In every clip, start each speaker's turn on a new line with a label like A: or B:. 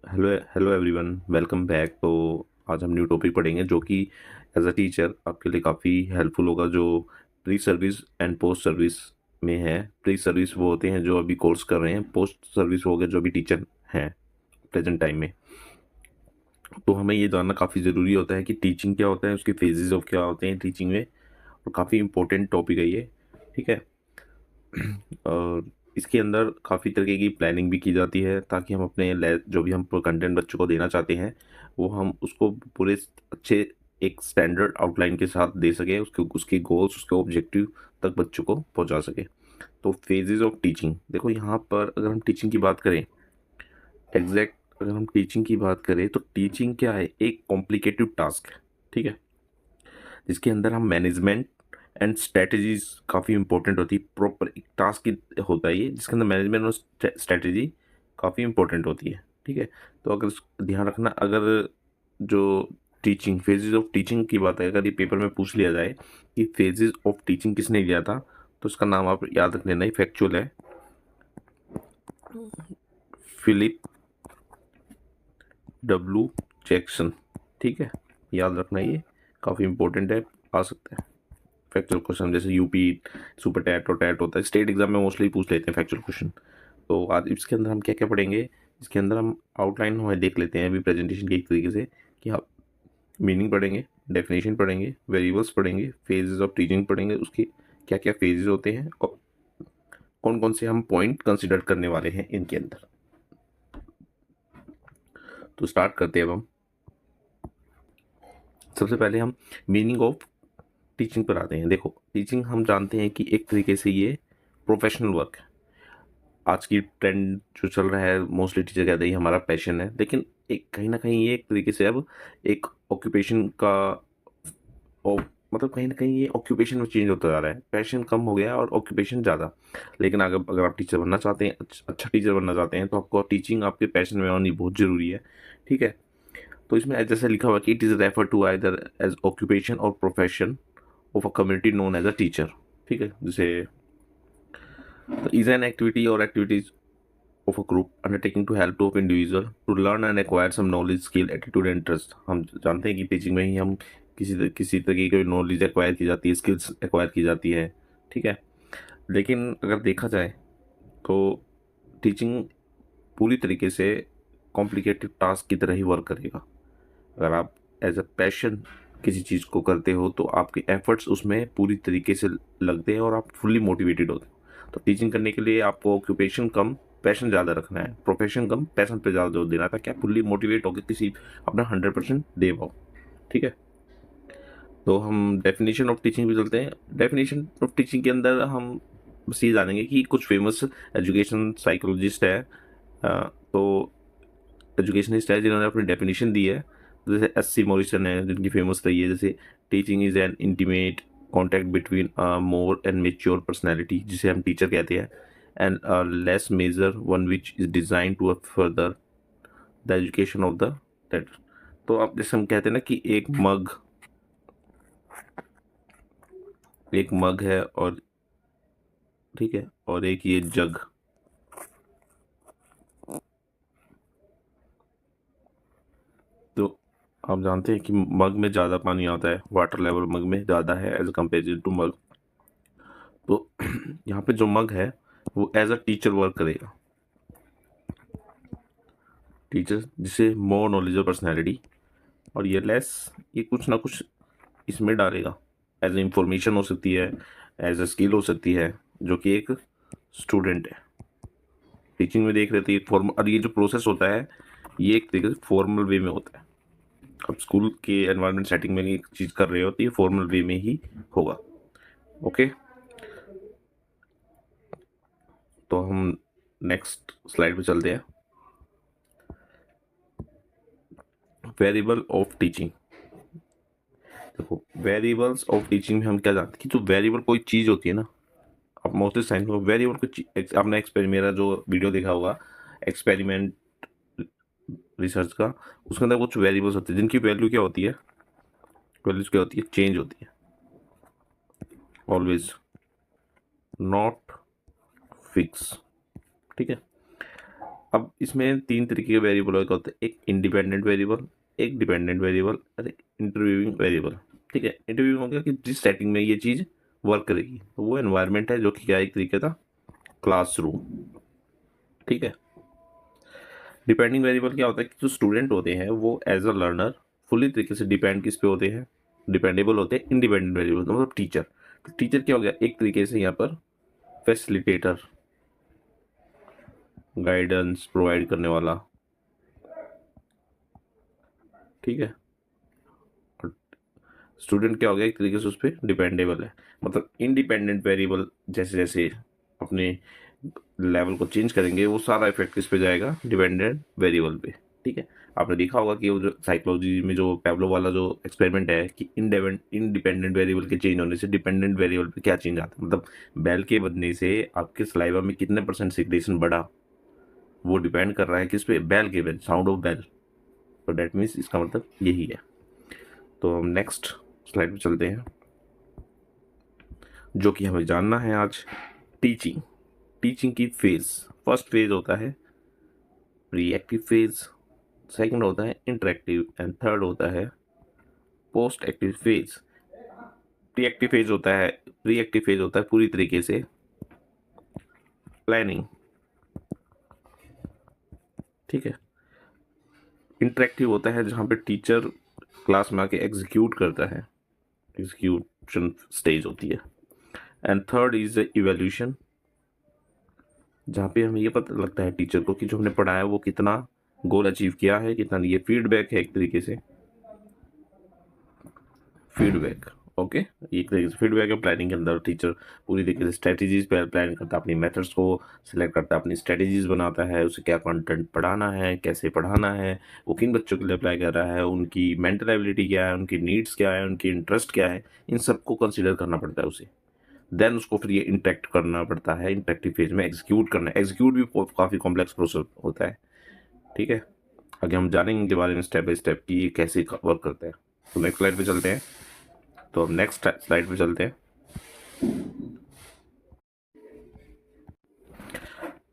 A: Hello hello everyone, welcome back. तो आज हम न्यू टॉपिक पढ़ेंगे जो कि एज अ टीचर आपके लिए काफ़ी हेल्पफुल होगा, जो pre service and post service में है। प्री सर्विस वो होते हैं जो अभी कोर्स कर रहे हैं, पोस्ट सर्विस हो गए जो अभी टीचर हैं प्रेजेंट टाइम में। तो हमें ये जानना काफ़ी ज़रूरी होता है कि टीचिंग क्या होता है, उसके फेजेस ऑफ क्या होते हैं टीचिंग में, और काफ़ी इंपॉर्टेंट टॉपिक है ये। ठीक है। और इसके अंदर काफ़ी तरीके की प्लानिंग भी की जाती है ताकि हम अपने जो भी हम कंटेंट बच्चों को देना चाहते हैं वो हम उसको पूरे अच्छे एक स्टैंडर्ड आउटलाइन के साथ दे सके, उसके उसके गोल्स, उसके ऑब्जेक्टिव तक बच्चों को पहुंचा सके। तो फेजेस ऑफ टीचिंग, देखो यहाँ पर अगर हम टीचिंग की बात करें, एग्जैक्ट अगर हम टीचिंग की बात करें तो टीचिंग क्या है, एक कॉम्प्लिकेटेड टास्क है। ठीक है। जिसके अंदर हम मैनेजमेंट एंड स्ट्रेटजीज काफ़ी इंपॉर्टेंट होती है। प्रॉपर एक टास्क होता है ये जिसके अंदर मैनेजमेंट और स्ट्रेटजी काफ़ी इंपॉर्टेंट होती है। ठीक है। तो अगर ध्यान रखना, अगर जो टीचिंग फेजेस ऑफ टीचिंग की बात है, अगर ये पेपर में पूछ लिया जाए कि फेजेस ऑफ टीचिंग किसने लिया था, तो इसका नाम आप याद रख लेना, ही फैक्चुअल है, फिलिप डब्ल्यू जैक्सन। ठीक है, याद रखना, ये काफ़ी इंपॉर्टेंट है, आ सकता है फैक्चुअल क्वेश्चन। जैसे यूपी सुपर टैट और टैट होता है, स्टेट एग्जाम में मोस्टली पूछ लेते हैं फैक्चुअल क्वेश्चन। तो आज इसके अंदर हम क्या क्या पढ़ेंगे, इसके अंदर हम आउटलाइन हमें देख लेते हैं अभी प्रेजेंटेशन के एक तरीके से, कि आप मीनिंग पढ़ेंगे, डेफिनेशन पढ़ेंगे, वेरिएबल्स पढ़ेंगे, फेजेस ऑफ टीचिंग पढ़ेंगे, उसके क्या क्या फेजेस होते हैं और कौन कौन से हम पॉइंट कंसिडर करने वाले हैं इनके अंदर। तो स्टार्ट करते हैं अब हम। सबसे पहले हम मीनिंग ऑफ टीचिंग पर आते हैं। देखो, टीचिंग हम जानते हैं कि एक तरीके से ये प्रोफेशनल वर्क है। आज की ट्रेंड जो चल रहा है, मोस्टली टीचर कहते हैं ये हमारा पैशन है, लेकिन एक कहीं ना कहीं ये एक तरीके से अब एक ऑक्यूपेशन का, और मतलब कहीं ना कहीं ये ऑक्यूपेशन में चेंज होता जा रहा है। पैशन कम हो गया और ऑक्यूपेशन ज़्यादा। लेकिन अगर अगर आप टीचर बनना चाहते हैं, अच्छा टीचर बनना चाहते हैं, तो आपको टीचिंग आपके पैशन में होनी बहुत ज़रूरी है। ठीक है। तो इसमें जैसे लिखा हुआ है कि it is refer to either as occupation और profession of a community known as a teacher. ठीक है। जैसे इज एन एक्टिविटी और activities of a group undertaking to help of individual to learn and acquire some knowledge, skill, attitude and trust। हम जानते हैं कि teaching में ही हम किसी तरीके की नॉलेज एक्वायर की जाती है, स्किल्स एक्वायर की जाती है। ठीक है। लेकिन अगर देखा जाए तो टीचिंग पूरी तरीके से कॉम्प्लिकेटेड टास्क की तरह ही वर्क करेगा। अगर आप एज अ पैशन किसी चीज़ को करते हो तो आपके एफर्ट्स उसमें पूरी तरीके से लगते हैं और आप फुल्ली मोटिवेटेड होते हो। तो टीचिंग करने के लिए आपको ऑक्यूपेशन कम, पैशन ज़्यादा रखना है, प्रोफेशन कम, पैशन पे ज़्यादा जोर देना था, क्या फुल्ली मोटिवेट होकर किसी अपना 100% दे पाओ। ठीक है। तो हम डेफिनेशन ऑफ टीचिंग भी चलते हैं। डेफिनेशन ऑफ टीचिंग के अंदर हम बस ये जानेंगे कि कुछ फेमस एजुकेशन साइकोलॉजिस्ट है, तो एजुकेशनिस्ट है जिन्होंने अपनी डेफिनेशन दी है। जैसे एस सी मॉरिसन है जिनकी फेमस रही है, जैसे teaching is an intimate contact between more and mature personality, जिसे हम टीचर कहते हैं, and less major one which is design to further the education of the that. तो अब जैसे हम कहते हैं ना कि एक मग है, और ठीक है, और एक ये जग। तो आप जानते हैं कि मग में ज़्यादा पानी आता है, वाटर लेवल मग में ज़्यादा है एज कम्पेयर टू मग। तो यहाँ पे जो मग है वो एज अ टीचर वर्क करेगा, टीचर जिसे मोर नॉलेजेबल पर्सनैलिटी, और ये लेस, ये कुछ ना कुछ इसमें डालेगा। एज ए इंफॉर्मेशन हो सकती है, एज ए स्किल हो सकती है, जो कि एक स्टूडेंट है। टीचिंग में देख रहे थे, एक फॉर्मल, और ये जो प्रोसेस होता है ये एक तरीके से फॉर्मल वे में होता है। अब स्कूल के एनवायरनमेंट सेटिंग में एक चीज़ कर रहे हो तो ये फॉर्मल वे में ही होगा। ओके। तो हम नेक्स्ट स्लाइड पे चलते हैं। Variable of teaching. देखो, वेरिएबल्स ऑफ टीचिंग में हम क्या जानते हैं कि जो वेरिएबल कोई चीज़ होती है ना, आप मोस्टली साइंस में वेरिएबल को, आपने मेरा जो वीडियो देखा होगा एक्सपेरिमेंट रिसर्च का, उसके अंदर कुछ वेरिएबल्स होते हैं जिनकी वैल्यू क्या होती है, वैल्यूज क्या होती है, चेंज होती है, ऑलवेज नॉट फिक्स। ठीक है। अब इसमें 3 तरीके के वेरिएबल होते हैं, एक इंडिपेंडेंट वेरिएबल, एक डिपेंडेंट वेरिएबल और एक इंटरव्यूइंग वेरिएबल। ठीक है, इंटरव्यूइंग हो गया कि जिस सेटिंग में ये चीज़ वर्क करेगी, तो वो एनवायरनमेंट है जो कि क्या है, एक तरीके का क्लासरूम। ठीक है। डिपेंडिंग वेरिएबल क्या होता है कि जो स्टूडेंट होते हैं वो एज अ लर्नर फुली तरीके से डिपेंड किस पे होते हैं, डिपेंडेबल होते हैं इंडिपेंडेंट वेरिएबल, मतलब टीचर। तो टीचर क्या हो गया, एक तरीके से यहाँ पर फैसिलिटेटर, गाइडेंस प्रोवाइड करने वाला। ठीक है। और स्टूडेंट क्या हो गया, एक तरीके से उस पर डिपेंडेबल है। मतलब इंडिपेंडेंट वेरिएबल जैसे जैसे अपने लेवल को चेंज करेंगे वो सारा इफेक्ट किस पे जाएगा, डिपेंडेंट वेरिएबल पे। ठीक है। आपने देखा होगा कि वो जो साइकोलॉजी में जो पैब्लो वाला जो एक्सपेरिमेंट है कि इंडिपेंडेंट वेरिएबल के चेंज होने से डिपेंडेंट वेरिएबल पे क्या चेंज आता है, मतलब बेल के बदलने से आपके सलाइवा में कितने % सिक्रेशन बढ़ा, वो डिपेंड कर रहा है किस पे, बेल के बेल, साउंड ऑफ बेल। तो डेट मीन्स इसका मतलब यही है। तो हम नेक्स्ट स्लाइड पे चलते हैं, जो कि हमें जानना है आज, टीचिंग। टीचिंग की फेज, फर्स्ट फेज होता है प्री एक्टिव फेज, सेकंड होता है इंटरेक्टिव एंड थर्ड होता है post active phase. Pre active phase होता है पूरी तरीके से प्लानिंग। ठीक है। इंटरेक्टिव होता है जहाँ पे टीचर क्लास में आके एग्जीक्यूट करता है, एग्जीक्यूशन स्टेज होती है। एंड थर्ड इज इवैल्यूएशन, जहाँ पे हमें ये पता लगता है टीचर को कि जो हमने पढ़ाया वो कितना गोल अचीव किया है, कितना नहीं। ये फीडबैक है एक तरीके से, फीडबैक। ओके, एक तरीके से फीडबैक है। प्लानिंग के अंदर टीचर पूरी तरीके से स्ट्रेटजीज पे प्लान करता है, अपनी मेथड्स को सिलेक्ट करता है, अपनी स्ट्रेटजीज बनाता है, उसे क्या कंटेंट पढ़ाना है, कैसे पढ़ाना है, वो किन बच्चों के लिए अप्लाई कर रहा है, उनकी मेंटल एबिलिटी क्या है, उनकी नीड्स क्या है, उनकी इंटरेस्ट क्या है, इन सबको कंसिडर करना पड़ता है उसे। देन उसको फिर ये इंटरेक्ट करना पड़ता है, इंटरेक्टिव फेज में एग्जीक्यूट करना है। एग्जीक्यूट भी काफ़ी कॉम्प्लेक्स प्रोसेस होता है। ठीक है। आगे हम जानेंगे इनके बारे में स्टेप बाय स्टेप कि ये कैसे वर्क करता है। तो नेक्स्ट स्लाइड पे चलते हैं। तो हम नेक्स्ट स्लाइड पे चलते हैं।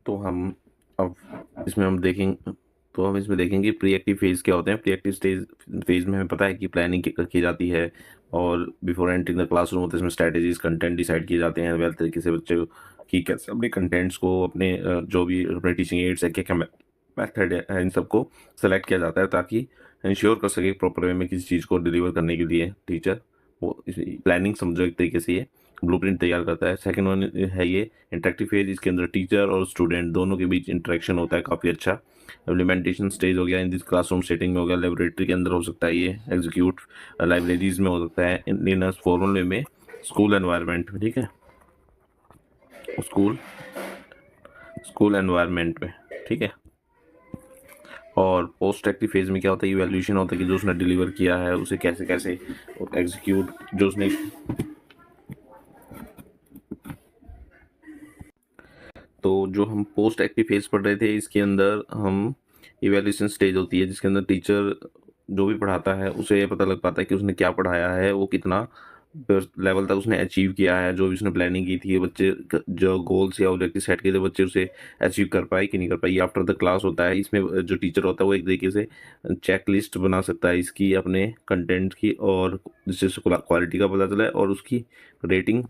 A: तो हम अब इसमें हम देखेंगे, तो हम इसमें देखेंगे प्री एक्टिव फेज़ क्या होते हैं। प्री एक्टिव फेज़ में हमें पता है कि प्लानिंग की जाती है और बिफोर एंटरिंग द क्लासरूम होते हैं, इसमें स्ट्रैटेजीज कंटेंट डिसाइड किए जाते हैं वेल तरीके से बच्चे की कैसे अपने कंटेंट्स को, अपने जो भी अपने टीचिंग एड्स है, क्या क्या मेथड है, इन सबको सेलेक्ट किया जाता है ताकि इंश्योर कर सके प्रॉपर वे में किसी चीज़ को डिलीवर करने के लिए टीचर वो प्लानिंग समझो एक तरीके से ये ब्लूप्रिंट तैयार करता है। सेकंड वन है ये इंटरेक्टिव फेज, इसके अंदर टीचर और स्टूडेंट दोनों के बीच इंटरेक्शन होता है काफ़ी अच्छा। इम्प्लीमेंटेशन स्टेज हो गया, इन दिस क्लासरूम सेटिंग में हो गया, लेबोरेटरी के अंदर हो सकता है ये, एग्जीक्यूट लाइब्रेरीज में हो सकता है, इन फॉर्मल वे में स्कूल एनवायरनमेंट में। ठीक है, स्कूल एनवायरनमेंट में। ठीक है। और पोस्ट एक्टिव फेज में क्या होता है, इवैल्यूएशन होता है कि जो उसने डिलीवर किया है उसे कैसे कैसे एग्जीक्यूट, जो उसने तो जो हम पोस्ट एक्टिव फेज पढ़ रहे थे इसके अंदर हम इवैल्यूएशन स्टेज होती है जिसके अंदर टीचर जो भी पढ़ाता है उसे ये पता लग पाता है कि उसने क्या पढ़ाया है, वो कितना लेवल तक उसने अचीव किया है, जो भी उसने प्लानिंग की थी, बच्चे जो गोल्स या ऑब्जेक्टिव सेट किए थे बच्चे उसे अचीव कर पाए कि नहीं कर पाए। ये आफ्टर द क्लास होता है। इसमें जो टीचर होता है वो एक तरीके से चेक लिस्ट बना सकता है इसकी, अपने कंटेंट की, और जिससे क्वालिटी का पता चला है, और उसकी रेटिंग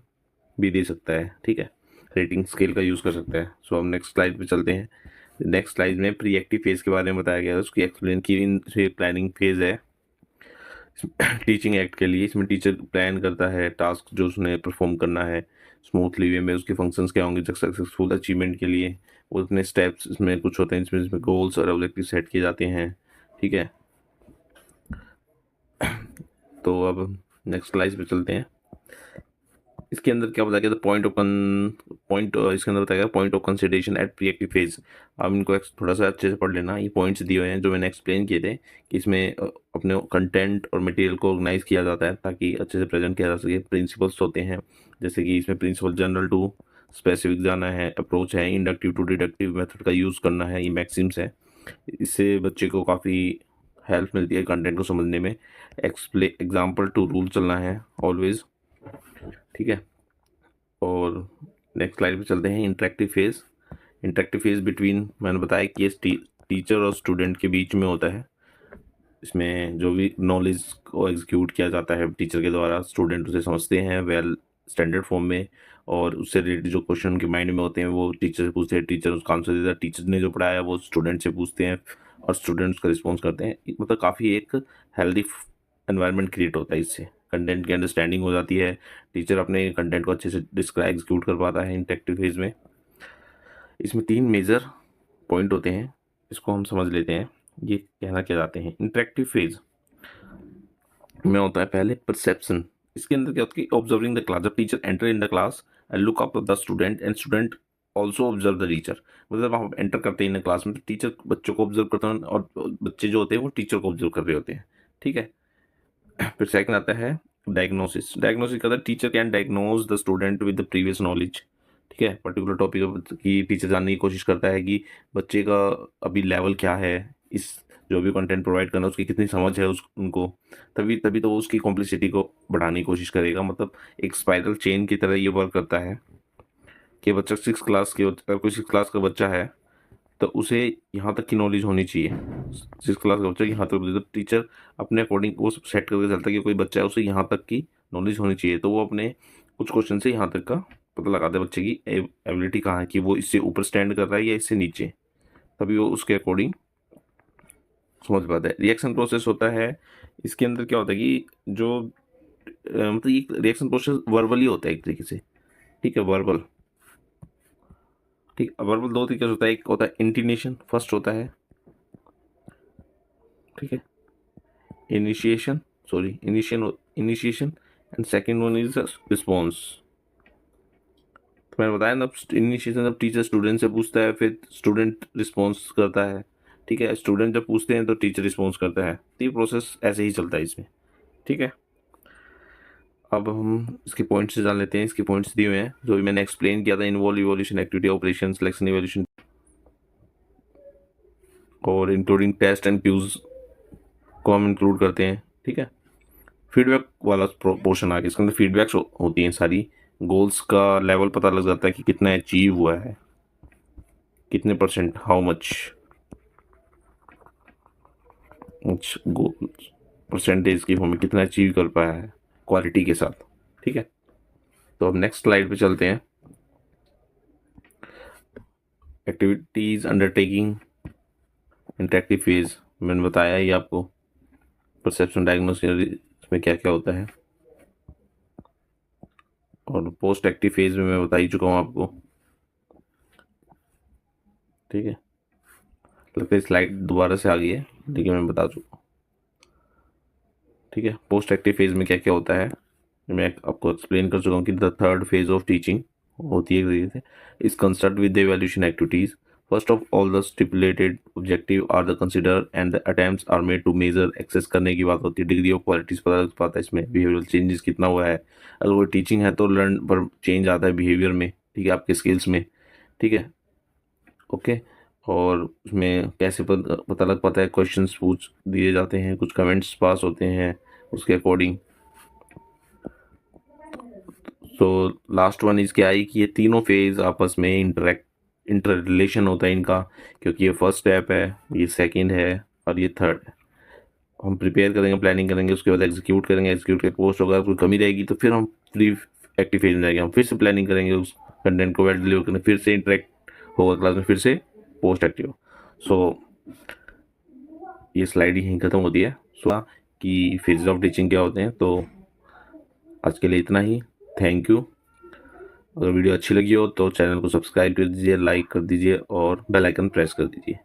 A: भी दे सकता है। ठीक है, रेटिंग स्केल का यूज़ कर सकता है। सो हम नेक्स्ट स्लाइड पे चलते हैं। नेक्स्ट स्लाइड में प्री एक्टिव फेज़ के बारे में बताया गया है, उसकी एक्सप्लेन की। इन प्लानिंग फेज़ है टीचिंग एक्ट के लिए। इसमें टीचर प्लान करता है टास्क जो उसने परफॉर्म करना है स्मूथली वे में, उसके फंक्शंस क्या होंगे सक्सेसफुल अचीवमेंट के लिए, वो इतने स्टेप्स इसमें कुछ होते हैं, इसमें गोल्स और ऑब्जेक्टिव सेट किए जाते हैं। ठीक है। तो अब नेक्स्ट स्लाइड पे चलते हैं। इसके अंदर क्या बताया गया था, इसके अंदर बताया गया point of consideration at pre active phase. अब इनको थोड़ा सा अच्छे से पढ़ लेना। ये पॉइंट्स दिए हुए हैं जो मैंने एक्सप्लेन किए थे कि इसमें अपने कंटेंट और मटेरियल को ऑर्गेनाइज किया जाता है ताकि अच्छे से प्रेजेंट किया जा सके। प्रिंसिपल्स होते हैं जैसे कि इसमें प्रिंसिपल जनरल टू स्पेसिफिक जाना है, अप्रोच है, इंडक्टिव टू डिडक्टिव मेथड का यूज़ करना है, ये मैक्सिम्स है। इससे बच्चे को काफ़ी हेल्प मिलती है कंटेंट को समझने में। एग्जाम्पल टू रूल चलना है ऑलवेज। ठीक है। और नेक्स्ट स्लाइड पे चलते हैं, interactive phase. Interactive phase between, मैंने बताया कि ये टीचर और स्टूडेंट के बीच में होता है। इसमें जो भी नॉलेज को एग्जीक्यूट किया जाता है टीचर के द्वारा, स्टूडेंट उसे समझते हैं वेल स्टैंडर्ड फॉर्म में, और उससे रिलेटेड जो क्वेश्चन उनके माइंड में होते हैं वो टीचर से पूछते हैं, टीचर उसका आंसर देता है, टीचर ने जो पढ़ाया वो स्टूडेंट से पूछते हैं और स्टूडेंट उसका रिस्पॉन्स करते हैं। मतलब काफ़ी एक हेल्दी एनवायरनमेंट क्रिएट होता है, इससे कंटेंट की अंडरस्टैंडिंग हो जाती है, टीचर अपने कंटेंट को अच्छे से डिस्क्राइब एग्जीक्यूट कर पाता है इंटरेक्टिव फेज में। इसमें 3 मेजर पॉइंट होते हैं, इसको हम समझ लेते हैं ये कहना क्या चाहते हैं। इंटरेक्टिव फेज में होता है पहले परसेप्शन। इसके अंदर क्या होता है कि ऑब्जर्विंग द क्लास, जब teacher enter in the class and look up the student and student also observe the teacher. मतलब आप एंटर करते हैं इन क्लास में तो टीचर बच्चों को ऑब्जर्व करते हैं और बच्चे जो होते हैं वो टीचर को ऑब्जर्व कर रहे होते हैं, ठीक है। फिर सेकंड आता है डायग्नोसिस। डायग्नोसिस का teacher can diagnose the student with the previous knowledge, ठीक है। पर्टिकुलर टॉपिक की टीचर जानने की कोशिश करता है कि बच्चे का अभी लेवल क्या है, इस जो भी कंटेंट प्रोवाइड करना है उसकी कितनी समझ है उनको, तभी तभी तो वो उसकी कॉम्प्लिसिटी को बढ़ाने की कोशिश करेगा। मतलब एक स्पाइरल चेन की तरह ये वर्क करता है कि बच्चा 6 क्लास के, अगर कोई 6 क्लास का बच्चा है तो उसे यहाँ तक की नॉलेज होनी चाहिए, 6 क्लास का बच्चा यहाँ तक, तो टीचर अपने अकॉर्डिंग वो सब सेट करके चलता है कि कोई बच्चा है उसे यहाँ तक की नॉलेज होनी चाहिए, तो वो अपने कुछ क्वेश्चन से यहाँ तक का पता लगाते हैं बच्चे की एबिलिटी कहाँ है, कि वो इससे ऊपर स्टैंड कर रहा है या इससे नीचे, तभी वो उसके अकॉर्डिंग समझ पाता है। रिएक्शन प्रोसेस होता है, इसके अंदर क्या होता है कि जो मतलब ये रिएक्शन प्रोसेस वर्बली होता है एक तरीके से, ठीक है, वर्बल, ठीक। वर्बल 2 तरीके से होता है, एक होता है इंटिनेशन, फर्स्ट होता है, ठीक है, initiation, sorry initiation and second one is response. तो मैंने बताया ना, इनिशिएशन जब टीचर स्टूडेंट से पूछता है, फिर स्टूडेंट रिस्पॉन्स करता है, ठीक है। स्टूडेंट जब पूछते हैं तो टीचर रिस्पॉन्स करता है, तो ये प्रोसेस ऐसे ही चलता है इसमें, ठीक है। अब हम इसके पॉइंट्स जान लेते हैं। इसके पॉइंट्स दिए हुए हैं जो भी मैंने एक्सप्लेन किया था, involve, evolution, activity, operation, selection, evolution और इंक्लूडिंग टेस्ट एंड क्यूज को हम इंक्लूड करते हैं, ठीक है। फीडबैक वाला पोर्शन आ गया, इसके अंदर फीडबैक्स होती हैं सारी, गोल्स का लेवल पता लग जाता है कि कितना अचीव हुआ है, कितने percent, how much goal percentage की फॉर्म में कितना अचीव कर पाया है क्वालिटी के साथ, ठीक है। तो अब नेक्स्ट स्लाइड पे चलते हैं। एक्टिविटीज अंडरटेकिंग इंटरेक्टिव फेज, मैंने बताया ही आपको परसेप्शन डायग्नोसिस में क्या क्या होता है, और पोस्ट एक्टिव फेज में मैं बता ही चुका हूँ आपको, ठीक है। लगता है स्लाइड दोबारा से आ गई है, लेकिन मैं बता चुका हूँ, ठीक है। पोस्ट एक्टिव फेज में क्या क्या होता है मैं आपको एक्सप्लेन कर चुका हूँ कि the third phase of teaching होती है तरीके से, is concert with the evaluation activities. First of all the stipulated objective are the consider and the attempts are made to major. Access करने की बात होती है, डिग्री ऑफ क्वालिटीज पता लग पाता है इसमें, बिहेवियरल चेंजेस कितना हुआ है। अगर वो टीचिंग है तो लर्न पर चेंज आता है बिहेवियर में, ठीक है, आपके स्किल्स में, ठीक है, ओके। और उसमें कैसे पता लग पाता है, क्वेश्चंस पूछ दिए जाते हैं, कुछ कमेंट्स पास होते हैं उसके अकॉर्डिंग। तो लास्ट वन इज क्या आई कि ये तीनों फेज आपस में इंटर रिलेशन होता है इनका, क्योंकि ये फर्स्ट स्टेप है, ये सेकंड है और ये थर्ड है। हम प्रिपेयर करेंगे, प्लानिंग करेंगे, उसके बाद एग्जीक्यूट करेंगे, एग्जीक्यूट के पोस्ट होगा, कोई कमी रहेगी तो फिर हम प्री एक्टिव फेज में जाएंगे, हम फिर से प्लानिंग करेंगे, उस कंटेंट को वेल डिलीवर करेंगे, फिर से इंटरेक्ट होगा क्लास में, फिर से पोस्ट एक्टिव। सो ये स्लाइड यहीं खत्म होती है, सो कि फेजेस ऑफ टीचिंग क्या होते हैं। तो आज के लिए इतना ही, थैंक यू। अगर वीडियो अच्छी लगी हो तो चैनल को सब्सक्राइब कर दीजिए, लाइक कर दीजिए और बेल आइकन प्रेस कर दीजिए।